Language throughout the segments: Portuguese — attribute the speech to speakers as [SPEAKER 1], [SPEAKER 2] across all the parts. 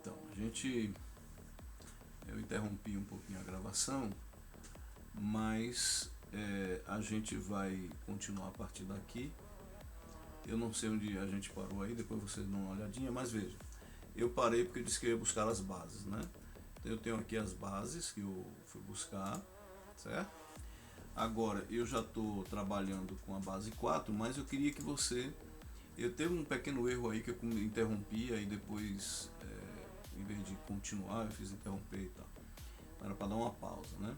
[SPEAKER 1] Então, eu interrompi um pouquinho a gravação, mas a gente vai continuar a partir daqui. Eu não sei onde a gente parou aí, depois vocês dão uma olhadinha, mas veja, eu parei porque eu disse que eu ia buscar as bases, né? Então eu tenho aqui as bases que eu fui buscar, certo? Agora eu já estou trabalhando com a base 4, mas eu queria que você... Eu teve um pequeno erro aí que eu interrompi, aí depois, em vez de continuar, eu fiz interromper e tal. Era para dar uma pausa, né?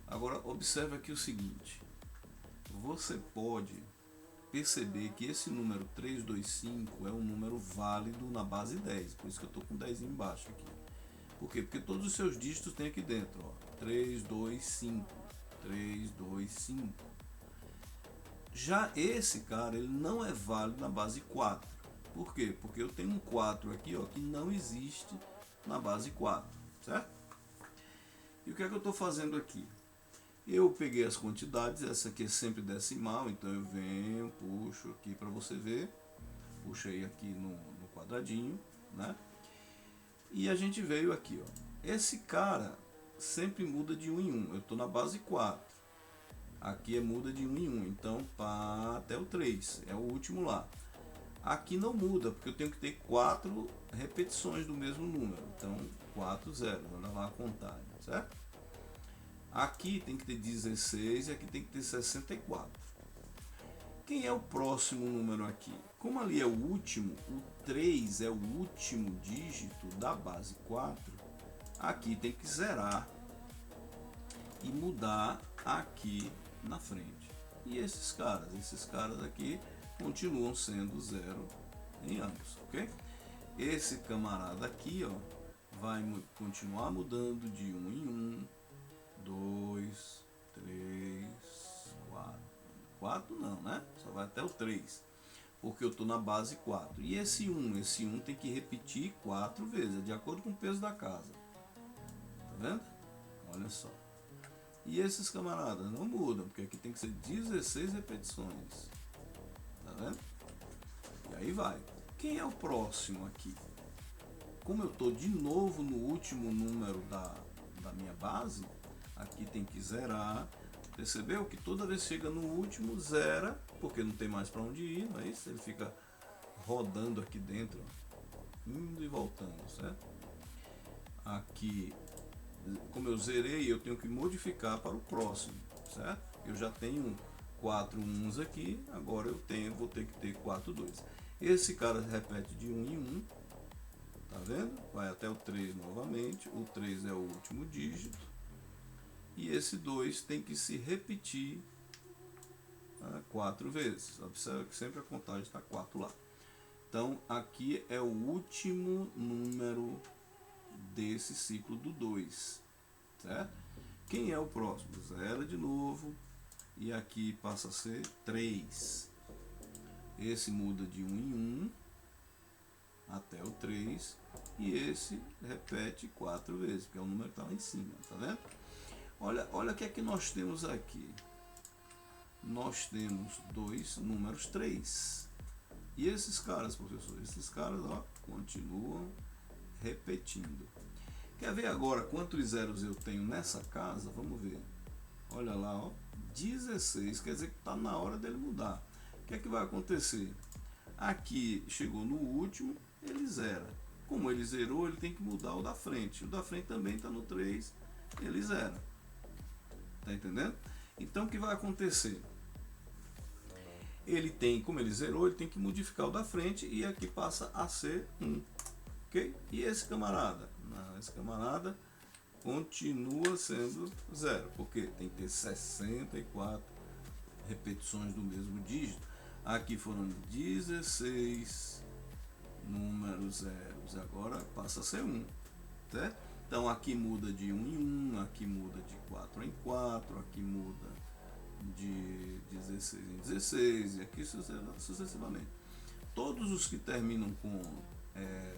[SPEAKER 1] Agora observe aqui o seguinte, você pode perceber que esse número 325 é um número válido na base 10, por isso que eu estou com 10 embaixo aqui. Por quê? Porque todos os seus dígitos tem aqui dentro, ó, 325, 325. Já esse cara, ele não é válido na base 4. Por quê? Porque eu tenho um 4 aqui, ó, que não existe na base 4, certo? E o que é que eu estou fazendo aqui? Eu peguei as quantidades, essa aqui é sempre decimal, então eu venho, puxo aqui para você ver, puxei aqui no quadradinho, né? E a gente veio aqui, ó. Esse cara sempre muda de 1 em 1, eu estou na base 4. Aqui muda de 1 em 1, então até o 3, é o último lá. Aqui não muda, porque eu tenho que ter 4 repetições do mesmo número, então 4 zeros, olha lá a contagem, certo? Aqui tem que ter 16 e aqui tem que ter 64. Quem é o próximo número aqui? Como ali é o último, o 3 é o último dígito da base 4, aqui tem que zerar e mudar aqui na frente. E esses caras aqui continuam sendo zero em ambos, ok? Esse camarada aqui, ó, vai continuar mudando de 1 em 1, 2, 3, 4. 4 não, né? Só vai até o 3, porque eu estou na base 4. E esse 1 tem que repetir 4 vezes, de acordo com o peso da casa. Tá vendo? Olha só. E esses camaradas não mudam, porque aqui tem que ser 16 repetições. Tá vendo? E aí vai. Quem é o próximo aqui? Como eu estou de novo no último número da minha base, aqui tem que zerar. Percebeu que toda vez que chega no último, zera, porque não tem mais para onde ir, não é isso? Ele fica rodando aqui dentro, indo e voltando, certo? Aqui, como eu zerei, eu tenho que modificar para o próximo, certo? Eu já tenho 4 uns aqui, agora vou ter que ter 4 2. Esse cara repete de 1 em 1, tá vendo? Vai até o 3 novamente, o 3 é o último dígito, e esse 2 tem que se repetir 4 vezes. Observa que sempre a contagem está 4 lá. Então aqui é o último número desse ciclo do 2, certo? Quem é o próximo? Zero de novo, e aqui passa a ser 3. Esse muda de 1 em 1 até o 3, e esse repete 4 vezes, porque é o número que está lá em cima, tá vendo? Olha o que é que nós temos aqui. Nós temos dois números 3. E esses caras, professor? Esses caras, ó, continuam repetindo. Quer ver agora quantos zeros eu tenho nessa casa? Vamos ver. Olha lá, ó, 16, quer dizer que está na hora dele mudar. O que é que vai acontecer? Aqui chegou no último, ele zera. Como ele zerou, ele tem que mudar o da frente. O da frente também está no 3, ele zera. Tá entendendo? Então o que vai acontecer? Ele tem, como ele zerou, ele tem que modificar o da frente, e aqui passa a ser 1. Ok? E esse camarada? Não, esse camarada continua sendo 0, porque tem que ter 64 repetições do mesmo dígito. Aqui foram 16 números zeros, agora passa a ser 1, certo? Então aqui muda de 1 em 1, aqui muda de 4 em 4, aqui muda de 16 em 16, e aqui sucessivamente. Todos os que terminam com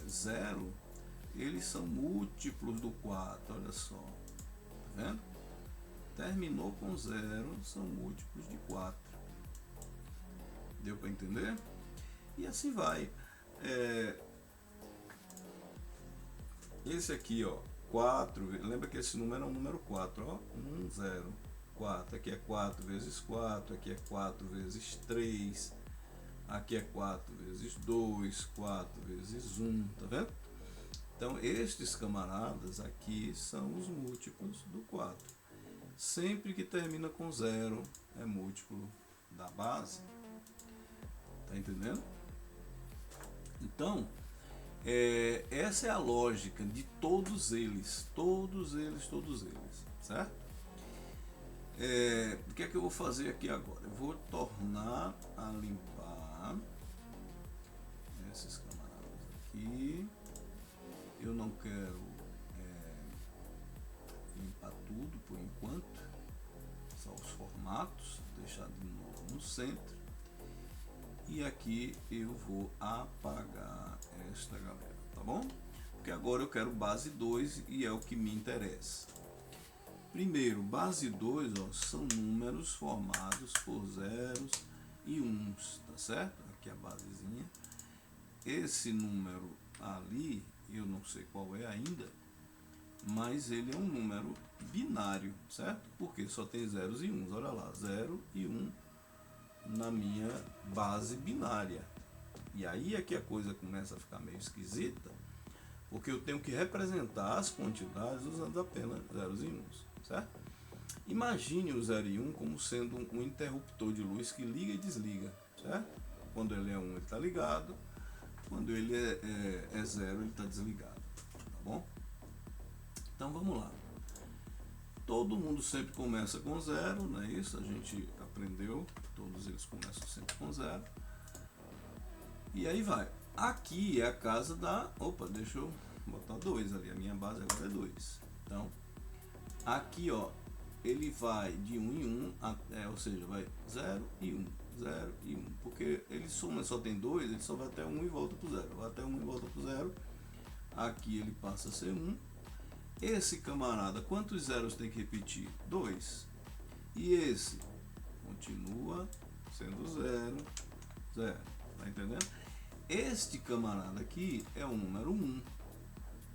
[SPEAKER 1] 0, eles são múltiplos do 4, olha só, tá vendo? Terminou com 0, são múltiplos de 4. Deu para entender? E assim vai. Esse aqui, ó, 4, lembra que esse número é um número 4, ó, 1, 0, 4. Aqui é 4 vezes 4, aqui é 4 vezes 3, aqui é 4 vezes 2, 4 vezes 1, tá vendo? Então, estes camaradas aqui são os múltiplos do 4. Sempre que termina com 0 é múltiplo da base. Tá entendendo? Então, essa é a lógica de todos eles, certo? O que é que eu vou fazer aqui agora? Eu vou tornar a limpar esses camaradas aqui. Eu não quero limpar tudo por enquanto, só os formatos, deixar de novo no centro. E aqui eu vou apagar esta galera, tá bom? Porque agora eu quero base 2 e é o que me interessa. Primeiro, base 2, ó, são números formados por zeros e uns, tá certo? Aqui a basezinha. Esse número ali, eu não sei qual é ainda, mas ele é um número binário, certo? Porque só tem zeros e uns, olha lá, 0 e 1 na minha base binária. E aí é que a coisa começa a ficar meio esquisita, porque eu tenho que representar as quantidades usando apenas zeros e uns, certo? Imagine o 0 e 1 como sendo um interruptor de luz que liga e desliga, certo? Quando ele é 1 ele está ligado, quando ele é 0 ele está desligado, tá bom? Então vamos lá. Todo mundo sempre começa com 0, não é isso? A gente aprendeu, todos eles começam sempre com 0. E aí vai. Aqui é a casa da... Opa, deixa eu botar 2 ali, a minha base agora é 2. Então, aqui ó, ele vai de 1 em 1, ou seja, vai 0 e 1, 0 e 1. Porque ele soma, só tem 2, ele só vai até 1 e volta para o 0. Vai até 1 e volta para o 0. Aqui ele passa a ser 1. Esse camarada, quantos zeros tem que repetir? 2. E esse continua sendo 0, 0. Tá entendendo? Este camarada aqui é o número 1.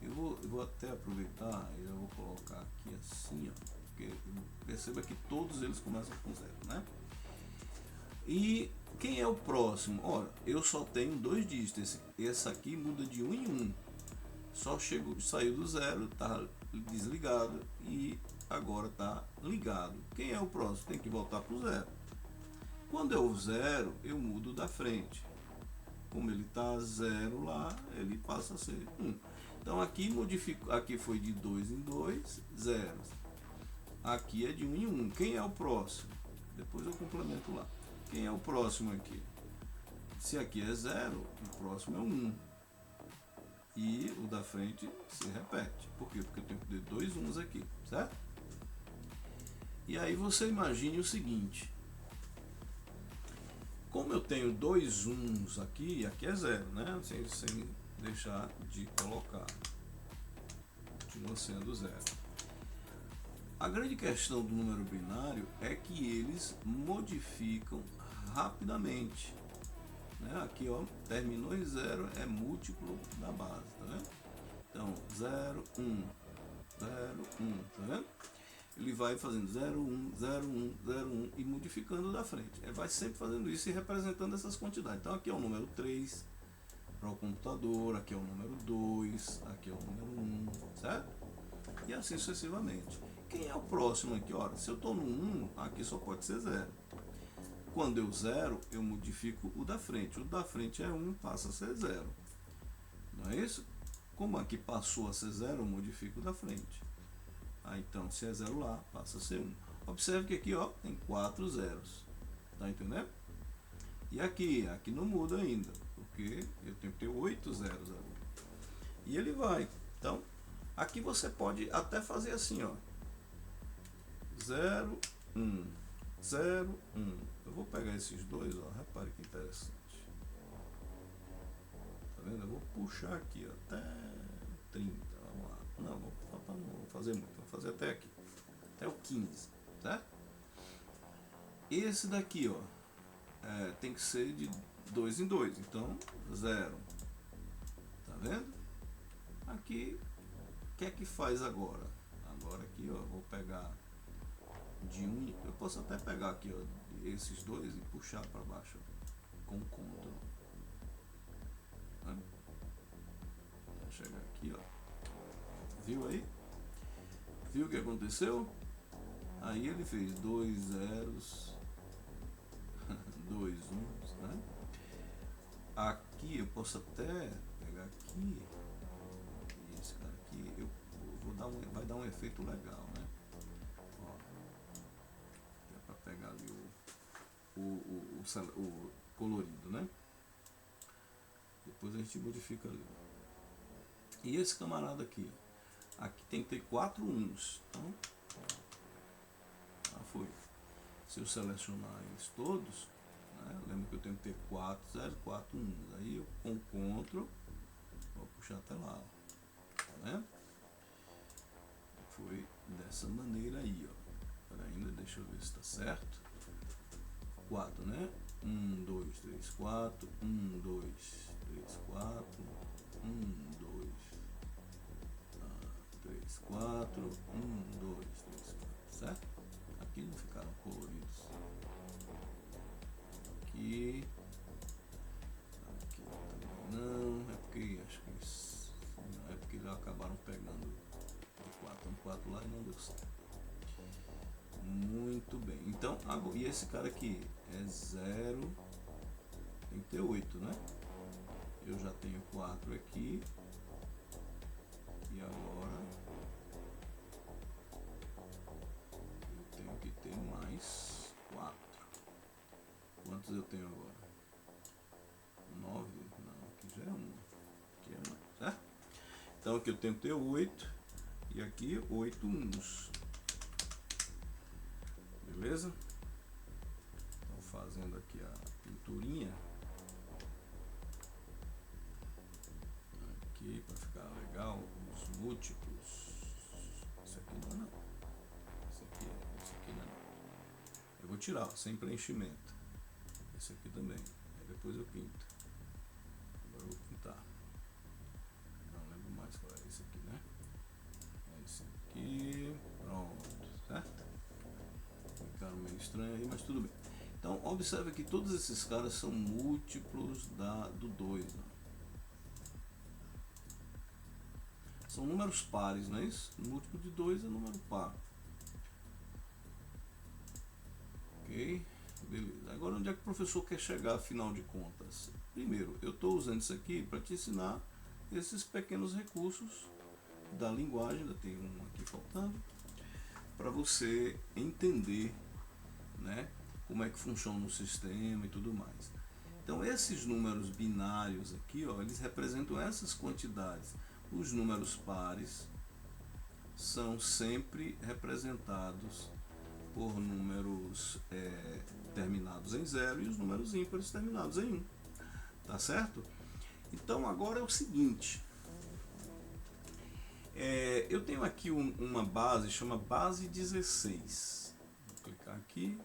[SPEAKER 1] Eu vou até aproveitar e eu vou colocar aqui assim, ó, porque perceba que todos eles começam com 0, né? E quem é o próximo? Ora, eu só tenho 2 dígitos. Esse aqui muda de 1 em 1. Só saiu do 0, tá desligado e agora tá ligado. Quem é o próximo? Tem que voltar para o 0. Quando é o 0, eu mudo da frente. Como ele tá 0 lá, ele passa a ser 1. Então aqui aqui foi de 2 em 2, zeros. Aqui é de 1 em 1. Quem é o próximo? Depois eu complemento lá. Quem é o próximo aqui? Se aqui é 0, o próximo é 1. E o da frente se repete. Por quê? Porque eu tenho que ter 2 uns aqui, certo? E aí você imagine o seguinte. Como eu tenho 2 uns aqui, aqui é 0, né? Sem deixar de colocar. Continua sendo 0. A grande questão do número binário é que eles modificam rapidamente. Né? Aqui ó, terminou em 0, é múltiplo da base, tá vendo? Então 0, 1, 0, 1, tá vendo? Ele vai fazendo 0, 1, 0, 1, 0, 1 e modificando da frente. Ele vai sempre fazendo isso e representando essas quantidades. Então aqui é o número 3 para o computador, aqui é o número 2, aqui é o número 1, certo? E assim sucessivamente. Quem é o próximo aqui? Ora, se eu estou no 1, aqui só pode ser 0. Quando eu 0, eu modifico o da frente. O da frente é 1, passa a ser 0. Não é isso? Como aqui passou a ser 0, eu modifico o da frente. Então, se é 0 lá, passa a ser 1. Observe que aqui ó, tem 4 zeros. Tá entendendo? E aqui não muda ainda, porque eu tenho que ter 8 zeros ali. E ele vai. Então, aqui você pode até fazer assim, ó. 0, 1, 0, 1. Eu vou pegar esses dois, ó. Repare que interessante. Tá vendo? Eu vou puxar aqui ó, até 30. Vamos lá. Não vou fazer muito. Vou fazer até aqui. Até o 15. Certo? Esse daqui, ó. Tem que ser de 2 em 2. Então, 0. Tá vendo? Aqui que é que faz agora? Agora aqui, ó, eu vou pegar de um, eu posso até pegar aqui, ó, esses dois e puxar para baixo, ó, com Ctrl. Né? Vou chegar aqui, ó. Viu aí? Viu o que aconteceu? Aí ele fez 2 zeros, 2 uns, né? Aqui eu posso até pegar aqui, e esse cara aqui, eu vou dar vai dar um efeito legal, né? Ó, é para pegar ali o colorido, né? Depois a gente modifica ali. E esse camarada aqui, ó, aqui tem que ter 4 uns, então foi. Se eu selecionar eles todos, né, lembra que eu tenho que ter 4 0 4 1. Aí eu com Ctrl vou puxar até lá, ó, tá vendo? Foi dessa maneira aí, ó. Para ainda, deixa eu ver se está certo. 4, né? 1 2 3 4 1 2 3 4 1 2 3 4 1 2 3 4, certo? Aqui não ficaram coloridos. Aqui também não, é porque acho que não, é porque eles acabaram pegando de 4 em 4 lá e não deu certo. Muito bem. Então, agora, e esse cara aqui é 0, tem que ter 8, né? Eu já tenho 4 aqui. E agora que tem mais 4. Quantos eu tenho agora? 9? Não, aqui já é 1. Aqui é mais, certo? Então aqui eu tenho que ter 8. E aqui 8 uns. Beleza? Então fazendo aqui a pinturinha. Aqui para ficar legal, os múltiplos. Esse aqui não é não. Esse aqui não. Eu vou tirar, ó, sem preenchimento. Esse aqui também. Aí depois eu pinto. Agora eu vou pintar. Não lembro mais qual é esse aqui, né? É esse aqui. Pronto, certo? Ficaram meio estranho aí, mas tudo bem. Então observe que todos esses caras são múltiplos do 2. São números pares, não é isso? O múltiplo de 2 é número par. Ok? Beleza. Agora onde é que o professor quer chegar, afinal de contas? Primeiro, eu estou usando isso aqui para te ensinar esses pequenos recursos da linguagem, ainda tem um aqui faltando, para você entender, né, como é que funciona o sistema e tudo mais. Então esses números binários aqui, ó, eles representam essas quantidades. Os números pares são sempre representados por números terminados em 0 e os números ímpares terminados em 1. Tá certo? Então agora é o seguinte. Eu tenho aqui uma base, chama base 16. Vou clicar aqui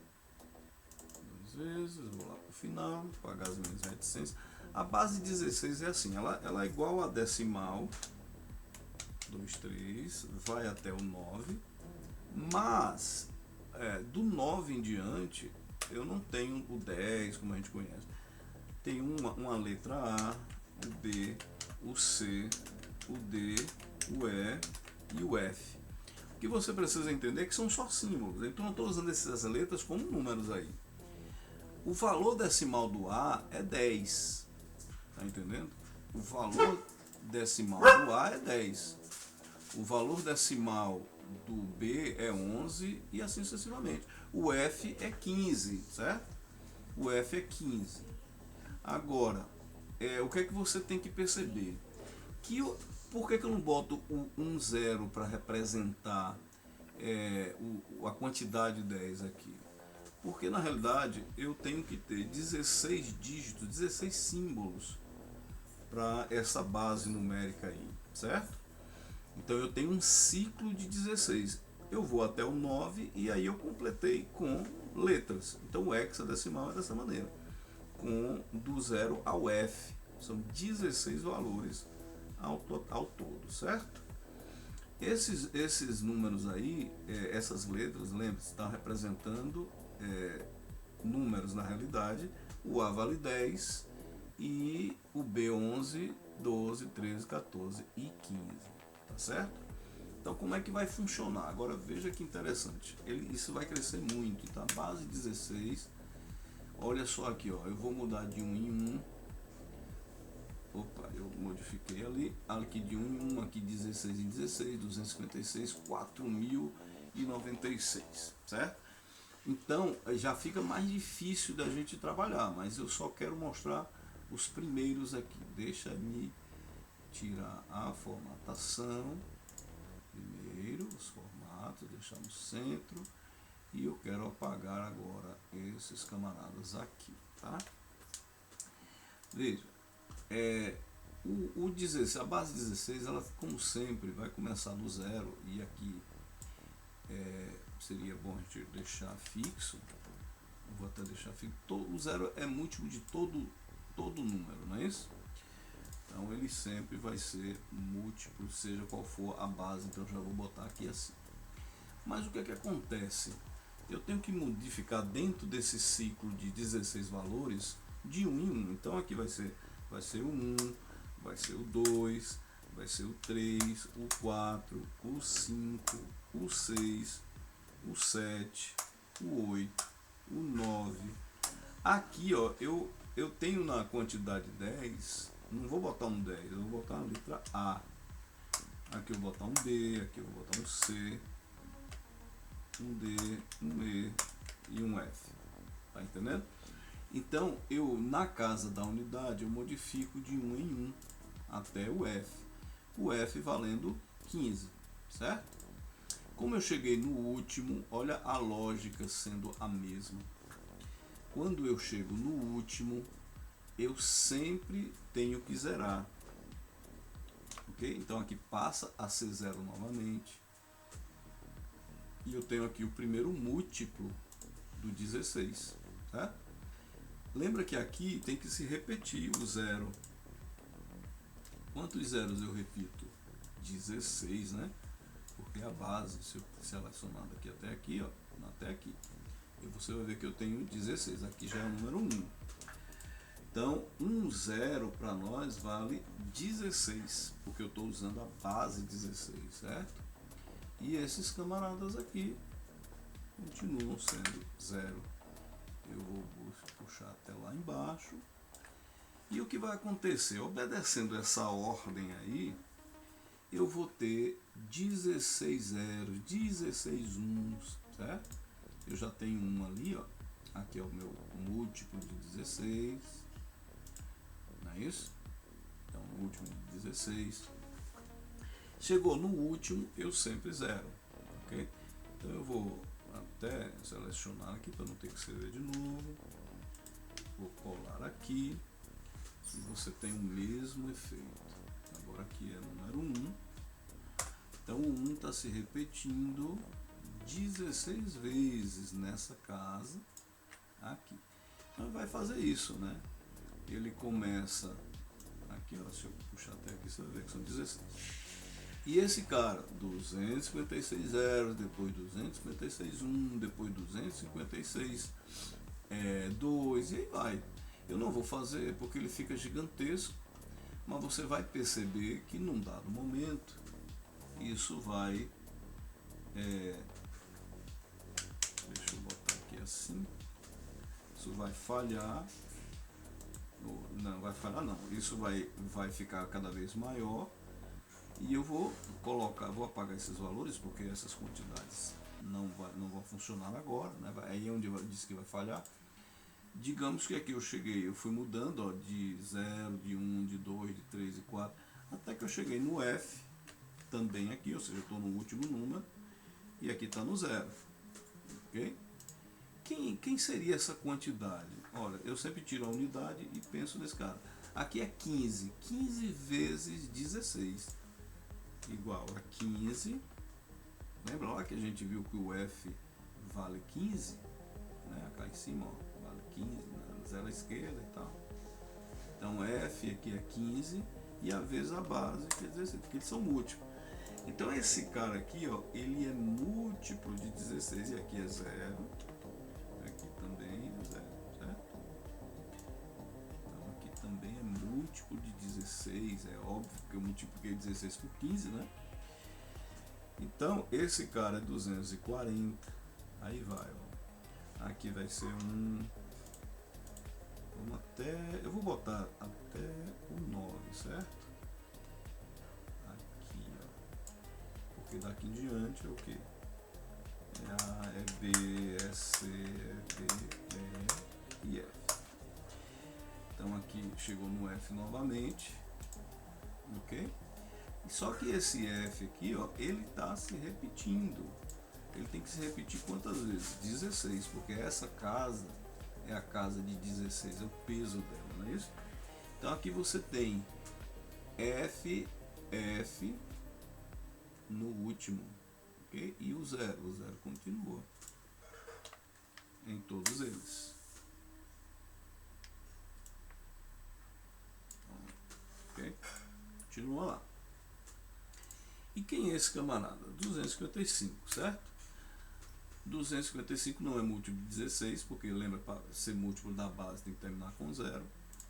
[SPEAKER 1] 2 vezes, vou lá para o final, pagar as minhas reticências. A base 16 é assim, ela é igual a decimal, 2, 3, vai até o 9, mas do 9 em diante eu não tenho o 10 como a gente conhece. Tem uma letra A, o B, o C, o D, o E e o F. O que você precisa entender é que são só símbolos, então eu estou usando essas letras como números aí. O valor decimal do A é 10, tá entendendo? O valor decimal do A é 10. O valor decimal do B é 11 e assim sucessivamente. O F é 15, certo? O F é 15. Agora, o que é que você tem que perceber? Por que eu não boto um 0 para representar a quantidade 10 aqui? Porque na realidade eu tenho que ter 16 dígitos, 16 símbolos para essa base numérica aí, certo? Então eu tenho um ciclo de 16. Eu vou até o 9 e aí eu completei com letras. Então o hexadecimal é dessa maneira, do 0 ao F. São 16 valores ao todo, certo? Esses números aí, essas letras, lembre-se, está representando números na realidade. O A vale 10 e o B 11, 12, 13, 14 e 15, tá certo? Então como é que vai funcionar? Agora veja que interessante, isso vai crescer muito, tá? Base 16, olha só aqui, ó, eu vou mudar de 1 em 1. Opa, eu modifiquei ali, aqui de 1 em 1, aqui 16 em 16, 256, 4096, certo? Então já fica mais difícil da gente trabalhar, mas eu só quero mostrar os primeiros aqui. Deixa-me tirar a formatação, primeiro os formatos, deixar no centro, e eu quero apagar agora esses camaradas aqui, tá? Veja, o 16, a base 16, ela como sempre vai começar do zero, e aqui seria bom a gente deixar fixo. Eu vou até deixar fixo. O zero é múltiplo de todo número, não é isso? Então ele sempre vai ser múltiplo, seja qual for a base. Então eu já vou botar aqui assim. Mas o que é que acontece? Eu tenho que modificar dentro desse ciclo de 16 valores de 1 em 1. Então aqui vai ser o 1, vai ser o 2, vai ser o 3, o 4, o 5, o 6, o 7, o 8, o 9. Aqui, ó, eu tenho na quantidade 10, não vou botar um 10, eu vou botar a letra A. Aqui eu vou botar um B, aqui eu vou botar um C, um D, um E e um F. Tá entendendo? Então, eu na casa da unidade eu modifico de 1 em 1 até o F. O F valendo 15, certo? Como eu cheguei no último, olha a lógica sendo a mesma. Quando eu chego no último, eu sempre tenho que zerar. Ok? Então aqui passa a ser zero novamente. E eu tenho aqui o primeiro múltiplo do 16, certo? Lembra que aqui tem que se repetir o zero. Quantos zeros eu repito? 16, né? Porque a base, se eu selecionar daqui até aqui, ó, até aqui, e você vai ver que eu tenho 16, aqui já é o número 1. Então, um zero para nós vale 16, porque eu estou usando a base 16, certo? E esses camaradas aqui continuam sendo zero. Eu vou puxar até lá embaixo. E o que vai acontecer? Obedecendo essa ordem aí, eu vou ter 16 zeros, 16 uns, certo? Eu já tenho um ali, ó. Aqui é o meu múltiplo de 16. Não é isso? Então, múltiplo de 16. Chegou no último, eu sempre zero, ok? Então eu vou até selecionar aqui para não ter que escrever de novo. Vou colar aqui e você tem o mesmo efeito. Agora aqui é número 1. Então o 1 está se repetindo 16 vezes nessa casa aqui. Então vai fazer isso, né? Ele começa aqui, ó, se eu puxar até aqui, você vai ver que são 16. E esse cara, 256 zeros, depois 256 1, depois 256 2, e aí vai. Eu não vou fazer porque ele fica gigantesco, mas você vai perceber que num dado momento isso vai deixa eu botar aqui assim, isso vai falhar. Não vai falhar, não, isso vai ficar cada vez maior. E eu vou apagar esses valores porque essas quantidades não vão funcionar agora, né? Aí é onde eu disse que vai falhar. Digamos que aqui eu fui mudando, ó, de 0, de 1, de 2, de 3 e 4, até que eu cheguei no F, também aqui, ou seja, eu estou no último número, e aqui está no 0. Ok? Quem seria essa quantidade? Olha, eu sempre tiro a unidade e penso nesse cara. Aqui é 15. 15 vezes 16. Igual a 15. Lembra lá que a gente viu que o F vale 15? Né? Cá em cima, ó, vale 15, na zero à esquerda e tal. Então F aqui é 15 e a vezes a base, quer dizer, porque eles são múltiplos. Então esse cara aqui, ó, ele é múltiplo de 16 e aqui é 0. Aqui também é 0, certo? Então aqui também é múltiplo de 16, é óbvio que eu multipliquei 16 por 15, né? Então esse cara é 240, aí vai, ó. Aqui vai ser vamos até, eu vou botar até o 9, certo? Aqui, ó, porque daqui em diante é o que? É A, é B, é C, é D, E e F. Então aqui chegou no F novamente, ok? Só que esse F aqui, ó, ele está se repetindo. Ele tem que se repetir quantas vezes? 16, porque essa casa é a casa de 16, é o peso dela, não é isso? Então aqui você tem F, F no último, ok? E o zero continua em todos eles. Ok? Continua lá. E quem é esse camarada? 255, certo? 255 não é múltiplo de 16, porque lembra, para ser múltiplo da base tem que terminar com 0.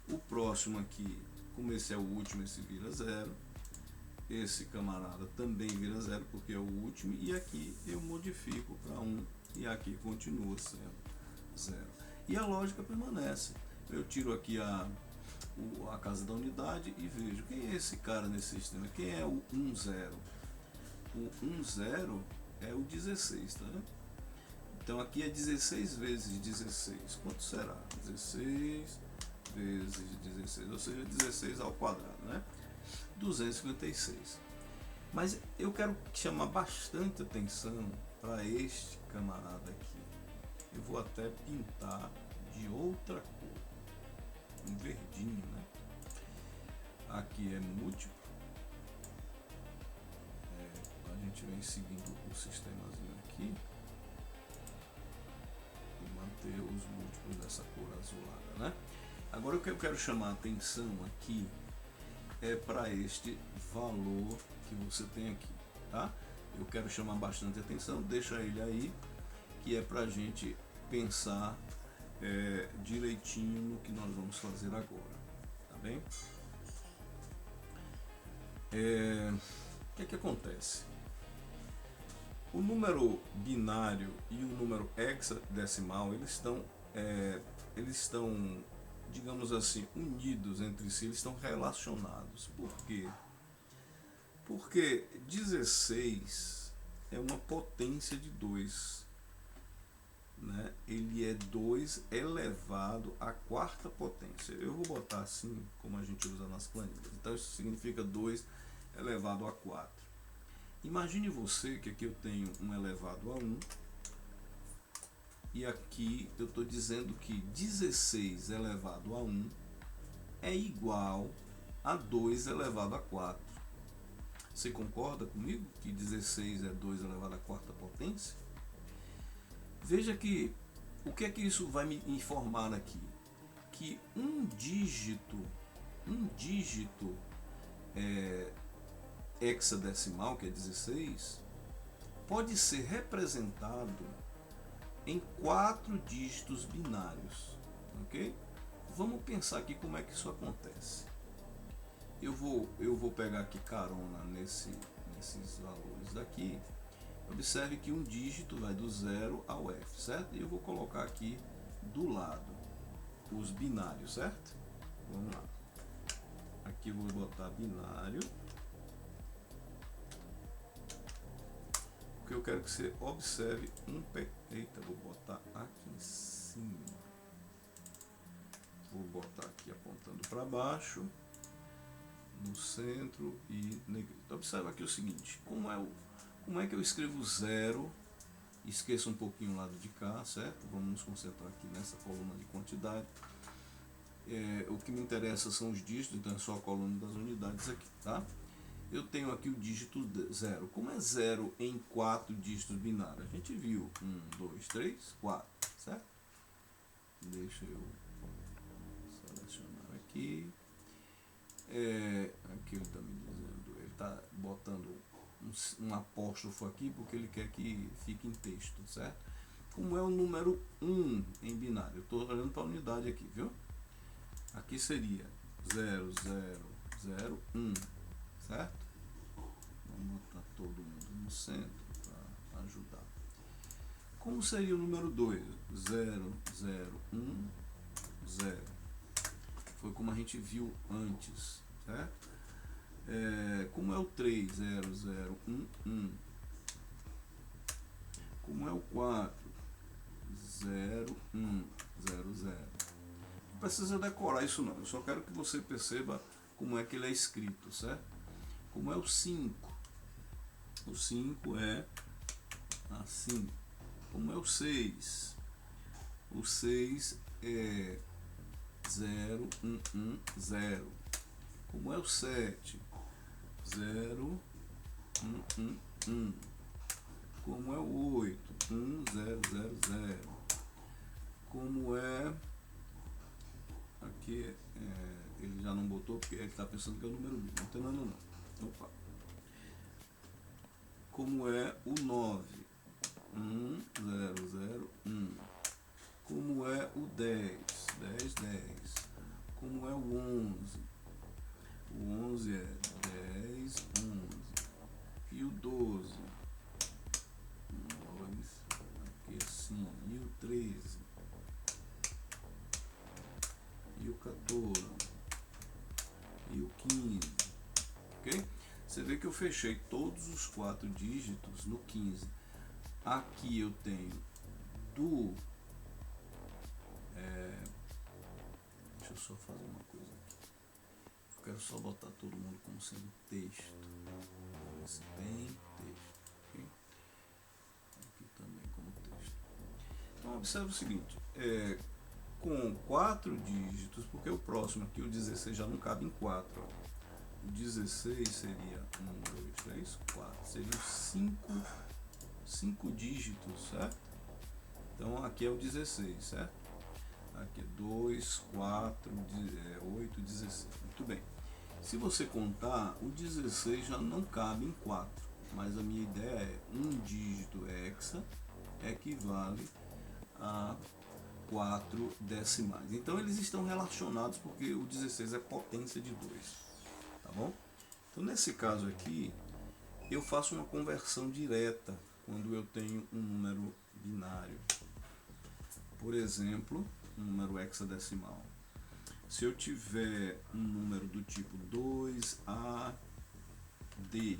[SPEAKER 1] O próximo aqui, como esse é o último, esse vira 0. Esse camarada também vira 0, porque é o último. E aqui eu modifico para 1 e aqui continua sendo 0. E a lógica permanece. Eu tiro aqui a casa da unidade e vejo quem é esse cara nesse sistema. Quem é o 1, 0? O 1, 0 é o 16, tá vendo? Então aqui é 16 vezes 16. Quanto será? 16 vezes 16, ou seja, 16 ao quadrado, né? 256. Mas eu quero chamar bastante atenção para este camarada aqui. Eu vou até pintar de outra cor, um verdinho, né? Aqui é múltiplo. A gente vem seguindo o sistemazinho aqui e manter os múltiplos dessa cor azulada, né? Agora o que eu quero chamar a atenção aqui é para este valor que você tem aqui, tá? Eu quero chamar bastante atenção, deixa ele aí, que é para a gente pensar direitinho no que nós vamos fazer agora, tá bem? O que acontece? O número binário e o número hexadecimal, eles estão, digamos assim, unidos entre si, eles estão relacionados. Por quê? Porque 16 é uma potência de 2. Né? Ele é 2 elevado à quarta potência. Eu vou botar assim, como a gente usa nas planilhas. Então isso significa 2 elevado a 4. Imagine você que aqui eu tenho 1 elevado a 1. E aqui eu estou dizendo que 16 elevado a 1 é igual a 2 elevado a 4. Você concorda comigo que 16 é 2 elevado à quarta potência? Veja que o que é que isso vai me informar aqui? Que um dígito hexadecimal, que é 16, pode ser representado em 4 dígitos binários, ok? Vamos pensar aqui como é que isso acontece. Eu vou pegar aqui carona nesses valores daqui. Observe que um dígito vai do 0 ao F, certo? E eu vou colocar aqui do lado os binários, certo? Vamos lá. Aqui eu vou botar binário. Porque eu quero que você observe um P. Eita, vou botar aqui em cima. Vou botar aqui apontando para baixo, no centro e negrito. Observa aqui o seguinte, como é que eu escrevo 0? Esqueça um pouquinho o lado de cá, certo? Vamos nos concentrar aqui nessa coluna de quantidade. O que me interessa são os dígitos, então é só a coluna das unidades aqui, tá? Eu tenho aqui o dígito 0. Como é 0 em 4 dígitos binários? A gente viu 1, 2, 3, 4, certo? Deixa eu selecionar aqui. Aqui ele está me dizendo, ele está botando um um apóstrofo aqui porque ele quer que fique em texto, certo? Como é o número 1 em binário? Eu estou olhando para a unidade aqui, viu? Aqui seria 0001, certo? Vamos botar todo mundo no centro para ajudar. Como seria o número 2? 0010. Foi como a gente viu antes, certo? Como é o 3? 0011. Como é o 4? 0100. Não precisa decorar isso não, eu só quero que você perceba como é que ele é escrito, certo? Como é o 5? O 5 é assim. Como é o 6? O 6 é 0110. Como é o 7? 0111. Como é o 8? 1000. Como é... Aqui ele já não botou porque ele está pensando que é o número 1. Não tem nada não. Opa. Como é o 9? 1001. Como é o 10? 1010. Como é o 11? O 11 é 1011. E o 12? 2. Aqui assim. E o 13? E o 14? E o 15? Ok? Você vê que eu fechei todos os 4 dígitos no 15. Aqui eu tenho do... deixa eu só fazer uma coisa aqui. Eu quero só botar todo mundo como sendo texto. Esse tem texto. Okay? Aqui também como texto. Então observe o seguinte. Com 4 dígitos, porque o próximo aqui, o 16, já não cabe em 4. Ó. O 16 seria 1, 2, 3, 4. Seriam 5 dígitos, certo? Então aqui é o 16, certo? Aqui é 2, 4, 8, 16. Muito bem. Se você contar, o 16 já não cabe em 4. Mas a minha ideia é um dígito hexa equivale a 4 decimais. Então eles estão relacionados porque o 16 é potência de 2. Tá bom? Então nesse caso aqui, eu faço uma conversão direta quando eu tenho um número binário. Por exemplo, um número hexadecimal. Se eu tiver um número do tipo 2AD, e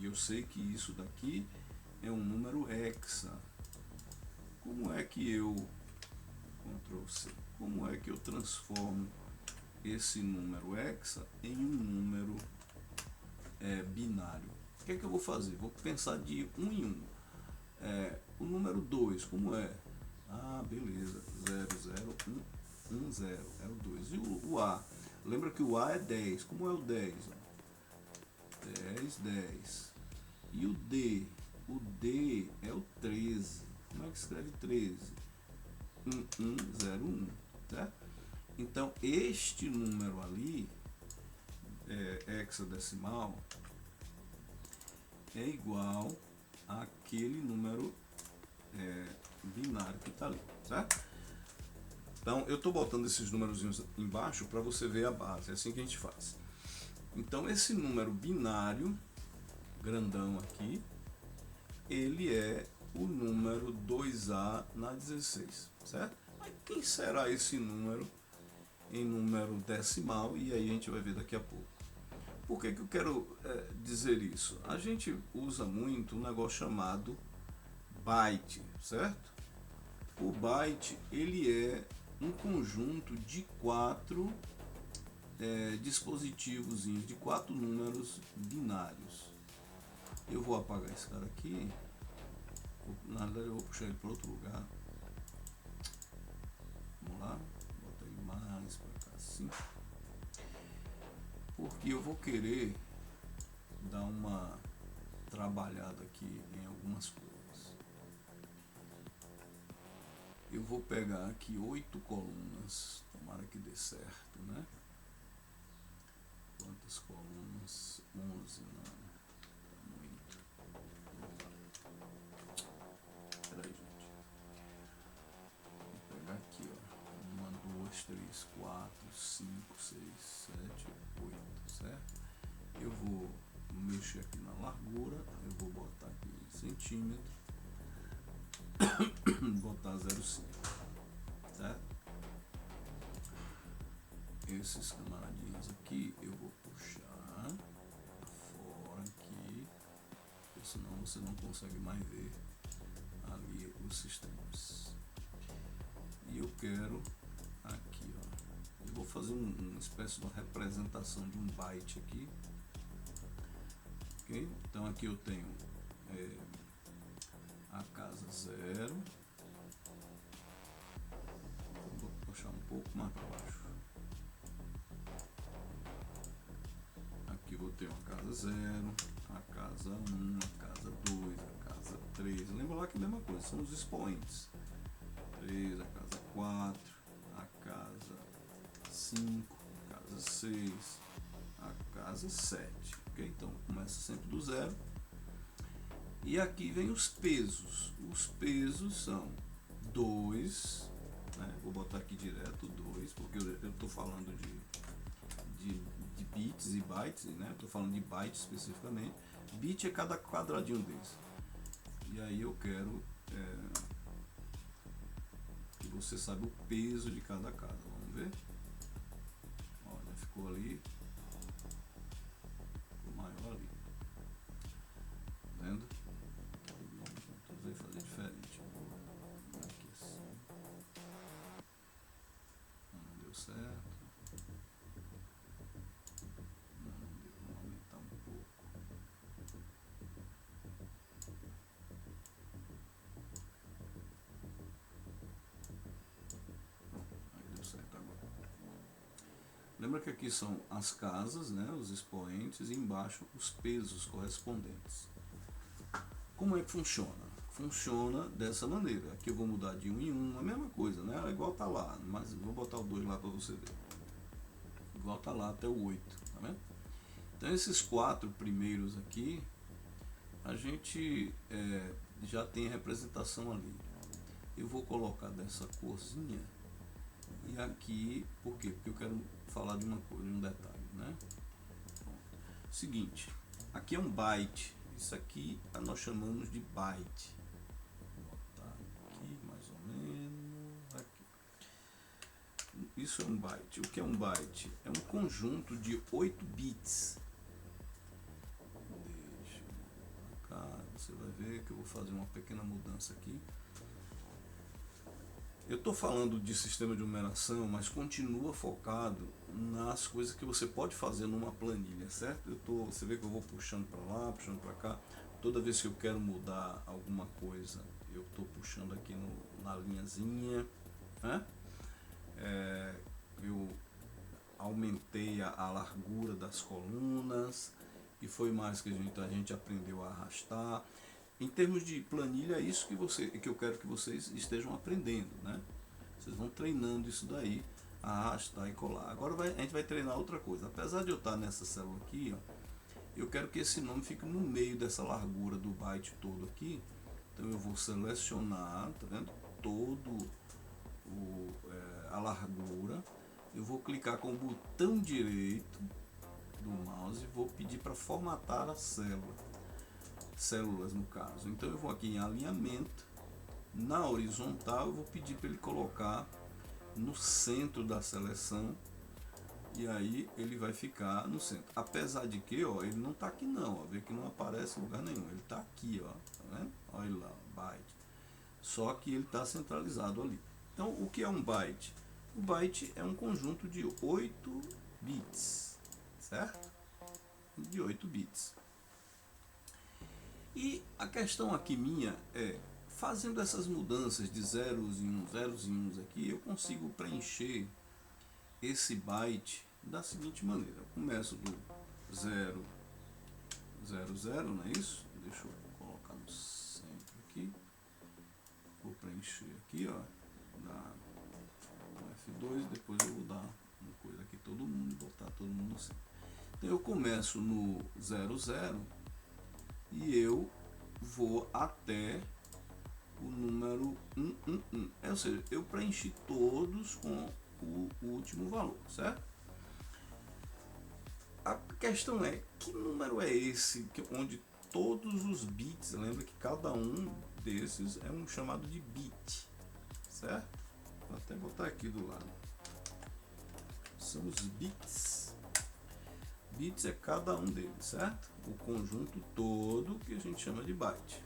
[SPEAKER 1] eu sei que isso daqui é um número hexa, como é que eu Ctrl+C, como é que eu transformo esse número hexa em um número binário? O que é que eu vou fazer? Vou pensar de um em um. O número 2, como é? Ah, beleza, 0010 é o 2. E o A? Lembra que o A é 10. Como é o 10? 10, 10. E o D? O D é o 13. Como é que escreve 13? 1101, certo? Então, este número ali, hexadecimal, é igual àquele número binário que está ali, certo? Então, eu estou botando esses números embaixo para você ver a base, é assim que a gente faz. Então, esse número binário, grandão aqui, ele é o número 2A na 16, certo? Mas quem será esse número em número decimal? E aí a gente vai ver daqui a pouco. Por que eu quero dizer isso? A gente usa muito um negócio chamado byte, certo? O byte, ele é um conjunto de 4 dispositivos, de 4 números binários. Eu vou apagar esse cara aqui. Na verdade eu vou puxar ele para outro lugar. Vamos lá, botar ele mais para cá assim. Porque eu vou querer dar uma trabalhada aqui em algumas coisas. Eu vou pegar aqui 8 colunas, tomara que dê certo, né? Quantas colunas? 11, não, tá muito. 6, 7, 8, certo? Eu vou mexer aqui na largura, eu vou botar aqui em centímetro, botar 0,5, certo? Esses camaradinhos aqui eu vou puxar fora aqui, porque senão você não consegue mais ver ali os sistemas. E eu quero aqui, ó, eu vou fazer uma espécie de uma representação de um byte aqui, ok? Então aqui eu tenho a casa 0, vou puxar um pouco mais para baixo. Aqui vou ter uma casa 0, a casa 1, a casa 2, a casa 3. Lembra lá que é a mesma coisa, são os expoentes. 3, a casa 4, a casa 5, a casa 6, a casa 7. Okay? Então começa sempre do 0. E aqui vem os pesos. Os pesos são 2, né? Vou botar aqui direto 2, porque eu estou falando de bits e bytes, né? Estou falando de bytes especificamente. Bit é cada quadradinho desse. E aí eu quero que você saiba o peso de cada casa. Vamos ver? Olha, ficou ali. Ficou maior ali. Tá vendo? Então, fazer diferente. Aqui assim. Não deu certo. Vamos aumentar um pouco. Aí deu certo agora. Lembra que aqui são as casas, né, os expoentes, e embaixo os pesos correspondentes. Como é que funciona? Funciona dessa maneira. Aqui eu vou mudar de 1 em 1, a mesma coisa, né? É igual tá lá, mas vou botar o 2 lá para você ver. Igual tá lá até o 8, tá vendo? Então esses 4 primeiros aqui, a gente já tem a representação ali. Eu vou colocar dessa corzinha, e aqui, por quê? Porque eu quero falar de uma coisa, de um detalhe, né? Bom, seguinte, aqui é um byte, isso aqui nós chamamos de byte. Vou botar aqui mais ou menos, aqui. Isso é um byte. O que é um byte? É um conjunto de 8 bits. Deixa eu cá, você vai ver que eu vou fazer uma pequena mudança aqui. Eu estou falando de sistema de numeração, mas continua focado nas coisas que você pode fazer numa planilha, certo? Você vê que eu vou puxando para lá, puxando para cá. Toda vez que eu quero mudar alguma coisa, eu estou puxando aqui na linhazinha, né? Eu aumentei a largura das colunas, e foi mais que a gente aprendeu a arrastar. Em termos de planilha, é isso que eu quero que vocês estejam aprendendo, né? Vocês vão treinando isso daí, arrastar e colar. Agora a gente vai treinar outra coisa. Apesar de eu estar nessa célula aqui, ó, eu quero que esse nome fique no meio dessa largura do byte todo aqui. Então eu vou selecionar, tá vendo? Todo a largura. Eu vou clicar com o botão direito do mouse e vou pedir para formatar a células no caso. Então eu vou aqui em alinhamento, na horizontal eu vou pedir para ele colocar no centro da seleção, e aí ele vai ficar no centro. Apesar de que, ó, ele não está aqui não, ó, vê que não aparece em lugar nenhum, ele está aqui, ó, tá vendo? Olha lá, byte. Só que ele está centralizado ali. Então o que é um byte? O byte é um conjunto de 8 bits, certo? De 8 bits. E a questão aqui minha é, fazendo essas mudanças de zeros e uns aqui, eu consigo preencher esse byte da seguinte maneira. Eu começo do 0, 0, 0, não é isso? Deixa eu colocar no centro aqui. Vou preencher aqui, ó, dar F2, depois eu vou dar uma coisa aqui todo mundo, botar todo mundo no centro. Então eu começo no 0, 0 e eu vou até o número 1. Ou seja, eu preenchi todos com o último valor, certo? A questão é, que número é esse onde todos os bits, lembra que cada um desses é um chamado de bit, certo? Vou até botar aqui do lado. São os bits. Bits é cada um deles, certo? O conjunto todo que a gente chama de byte.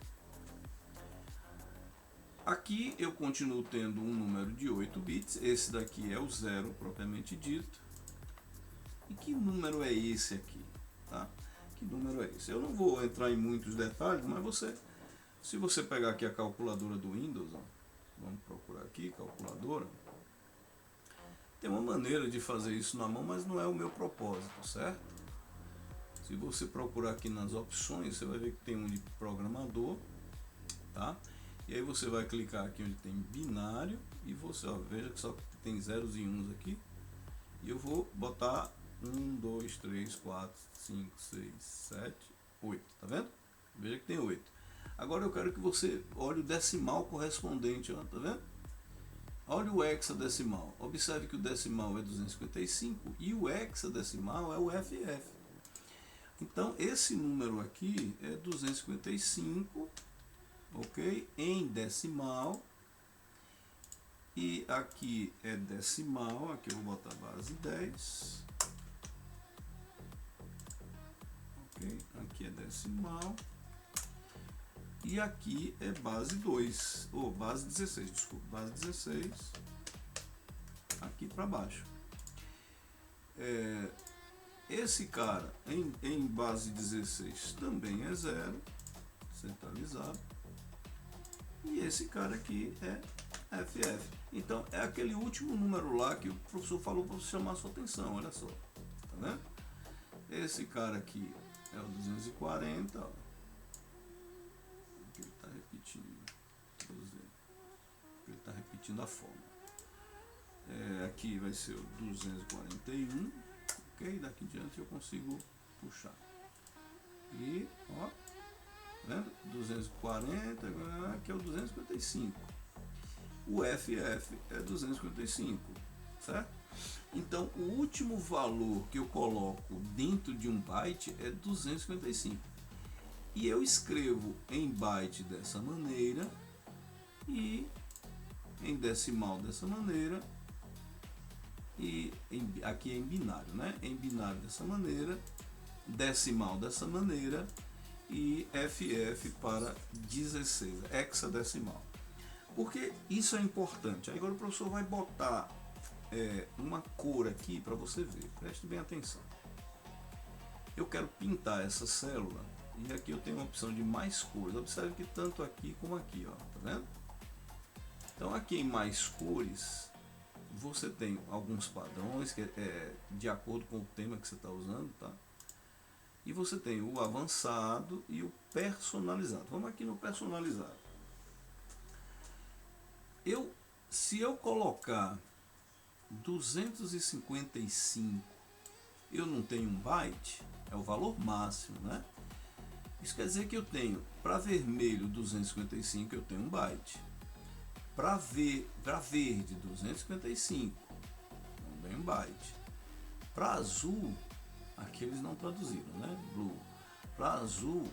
[SPEAKER 1] Aqui eu continuo tendo um número de 8 bits, esse daqui é o zero propriamente dito. E que número é esse aqui? Tá? Que número é esse? Eu não vou entrar em muitos detalhes, mas se você pegar aqui a calculadora do Windows, ó, vamos procurar aqui, calculadora. Tem uma maneira de fazer isso na mão, mas não é o meu propósito, certo? Se você procurar aqui nas opções, você vai ver que tem um de programador, tá? E aí você vai clicar aqui onde tem binário e você, ó, veja que só tem zeros e uns aqui. E eu vou botar 1, 2, 3, 4, 5, 6, 7, 8, tá vendo? Veja que tem 8. Agora eu quero que você olhe o decimal correspondente, ó, tá vendo? Olha o hexadecimal. Observe que o decimal é 255 e o hexadecimal é o FF. Então esse número aqui é 255, ok? Em decimal. E aqui é decimal, aqui eu vou botar base 10. Ok? Aqui é decimal. E aqui é base 2, ou base 16, desculpa, base 16, aqui para baixo. Esse cara em base 16 também é zero, centralizado. E esse cara aqui é FF. Então é aquele último número lá que o professor falou para você chamar a sua atenção, olha só. Tá vendo? Esse cara aqui é o 240, ó. Ele está repetindo, ele está repetindo a forma. Aqui vai ser o 241, ok? Daqui em diante eu consigo puxar. E ó, vendo? 240, aqui é o 255. O FF é 255, certo? Então o último valor que eu coloco dentro de um byte é 255. E eu escrevo em byte dessa maneira e em decimal dessa maneira e aqui é em binário, né? Em binário dessa maneira, decimal dessa maneira e FF para 16, hexadecimal. Porque isso é importante. Agora o professor vai botar uma cor aqui para você ver. Preste bem atenção. Eu quero pintar essa célula. E aqui eu tenho uma opção de mais cores. Observe que tanto aqui como aqui, ó, tá vendo? Então aqui em mais cores, você tem alguns padrões que é de acordo com o tema que você está usando, tá? E você tem o avançado e o personalizado. Vamos aqui no personalizado. Se eu colocar 255, eu não tenho um byte, é o valor máximo, né? Isso quer dizer que eu tenho, para vermelho 255 eu tenho um byte, para verde 255 também um byte, para azul, aqui eles não traduziram, né? Blue, para azul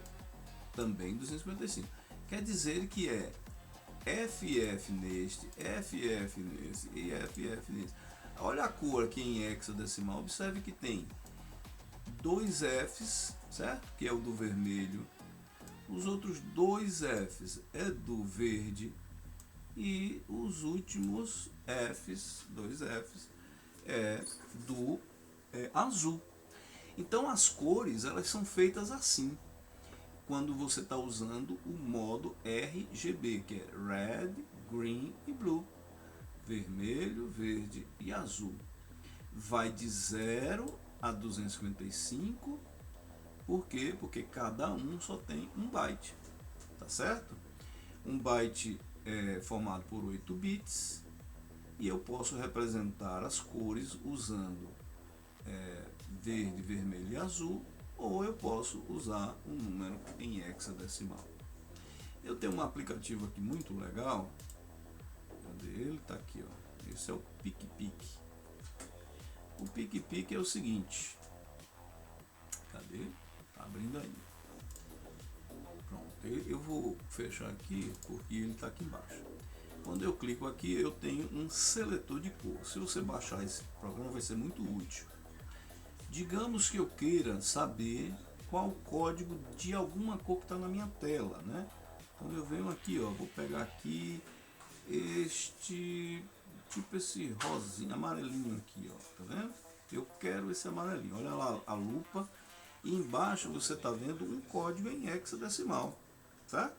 [SPEAKER 1] também 255. Quer dizer que é FF neste, FF nesse e FF nesse. Olha a cor aqui em hexadecimal, observe que tem dois Fs, certo? Que é o do vermelho. Os outros dois Fs é do verde e os últimos Fs, dois Fs, é do azul. Então as cores elas são feitas assim quando você está usando o modo RGB, que é Red, Green e Blue, vermelho, verde e azul. Vai de 0 a 255. Por quê? Porque cada um só tem um byte, tá certo? Um byte é formado por 8 bits e eu posso representar as cores usando verde, vermelho e azul, ou eu posso usar um número em hexadecimal. Eu tenho um aplicativo aqui muito legal. Cadê ele? Tá aqui, ó. Esse é o PicPic. O PicPic é o seguinte: abrindo ainda. Pronto, eu vou fechar aqui porque ele está aqui embaixo. Quando eu clico aqui, eu tenho um seletor de cor. Se você baixar esse programa, vai ser muito útil. Digamos que eu queira saber qual o código de alguma cor que está na minha tela, né? Então eu venho aqui, ó, vou pegar aqui este, tipo esse rosinha, amarelinho aqui, ó, tá vendo? Eu quero esse amarelinho. Olha lá a lupa. E embaixo você está vendo um código em hexadecimal, tá?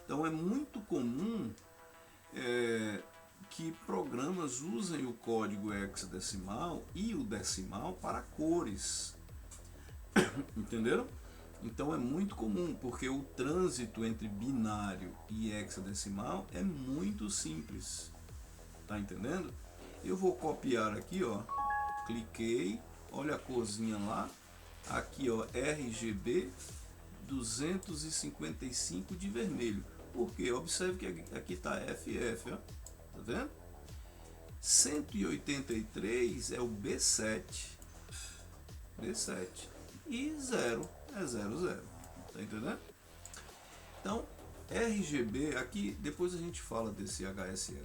[SPEAKER 1] Então é muito comum que programas usem o código hexadecimal e o decimal para cores, entenderam? Então é muito comum, porque o trânsito entre binário e hexadecimal é muito simples, tá entendendo? Eu vou copiar aqui, ó, cliquei, olha a corzinha lá, aqui ó, RGB 255 de vermelho. Por quê? Observe que aqui está FF, ó, tá vendo? 183 é o B7 e 0 é 00, tá entendendo? Então RGB, aqui depois a gente fala desse HSL.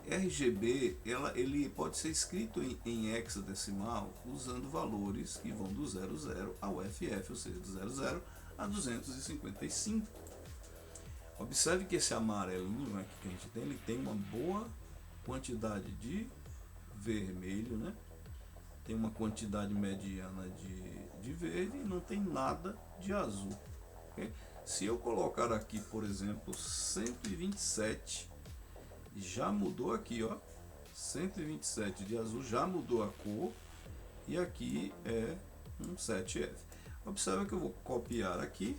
[SPEAKER 1] RGB, ele pode ser escrito em hexadecimal usando valores que vão do 00 ao FF, ou seja, do 00 a 255. Observe que esse amarelinho aqui que a gente tem, ele tem uma boa quantidade de vermelho, né? Tem uma quantidade mediana de verde e não tem nada de azul. Okay? Se eu colocar aqui, por exemplo, 127, já mudou aqui, ó, 127 de azul, já mudou a cor, e aqui é um 7F. Observe que eu vou copiar aqui,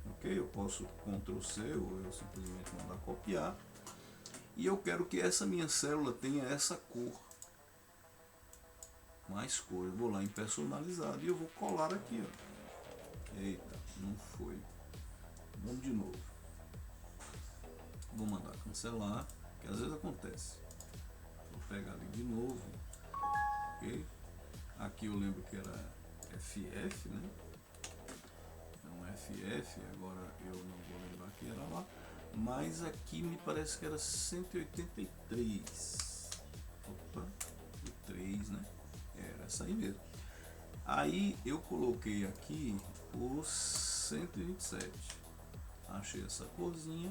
[SPEAKER 1] ok? Eu posso Ctrl C ou eu simplesmente mandar copiar, e eu quero que essa minha célula tenha essa cor, mais cor. Eu vou lá em personalizado e eu vou colar aqui, ó. Eita, não foi. Vamos de novo. Vou mandar cancelar, que às vezes acontece. Vou pegar ali de novo, ok? Aqui eu lembro que era FF, né? É um FF, agora eu não vou lembrar que era lá. Mas aqui me parece que era 183. Opa, o 3, né? Era essa aí mesmo. Aí eu coloquei aqui o 127. Achei essa corzinha.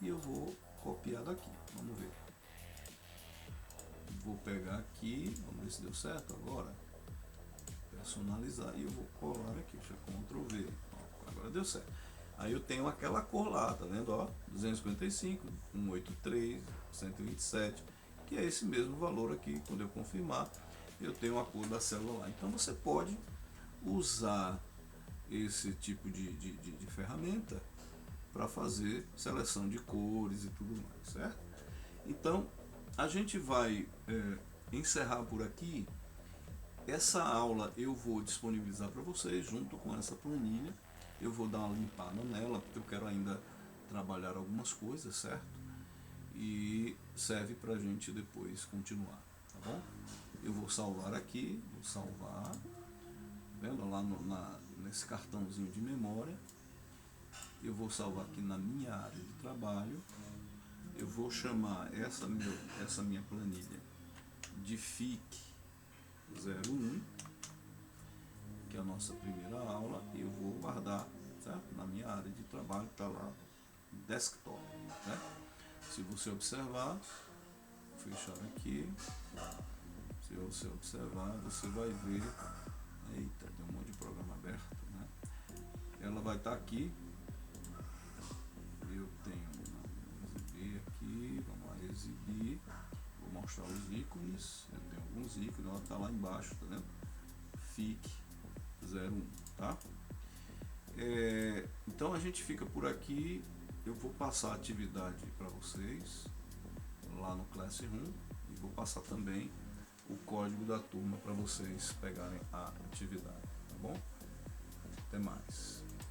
[SPEAKER 1] E eu vou copiar daqui, vamos ver. Vou pegar aqui, vamos ver se deu certo agora. Personalizar e eu vou colar aqui, deixa eu Ctrl V. Ó, agora deu certo. Aí eu tenho aquela cor lá, tá vendo? Ó, 255, 183, 127, que é esse mesmo valor aqui. Quando eu confirmar, eu tenho a cor da célula lá. Então você pode usar esse tipo de ferramenta para fazer seleção de cores e tudo mais, certo? Então a gente vai encerrar por aqui. Essa aula eu vou disponibilizar para vocês junto com essa planilha. Eu vou dar uma limpada nela porque eu quero ainda trabalhar algumas coisas, certo? E serve para a gente depois continuar, tá bom? Eu vou salvar aqui, vou salvar, vendo lá nesse cartãozinho de memória. Eu vou salvar aqui na minha área de trabalho. Eu vou chamar essa minha planilha de FIC 01, que é a nossa primeira aula, e eu vou guardar, certo? Na minha área de trabalho, está lá, desktop, né? Se você observar, fechar aqui, se você observar, você vai ver, eita, tem um monte de programa aberto, né? Ela vai estar aqui. Eu tenho, exibir aqui, vamos lá, exibir, vou mostrar os ícones, eu tenho alguns ícones, ela está lá embaixo, tá vendo? FIC 01, tá? Então a gente fica por aqui, eu vou passar a atividade para vocês, lá no Classroom, e vou passar também o código da turma para vocês pegarem a atividade, tá bom? Até mais.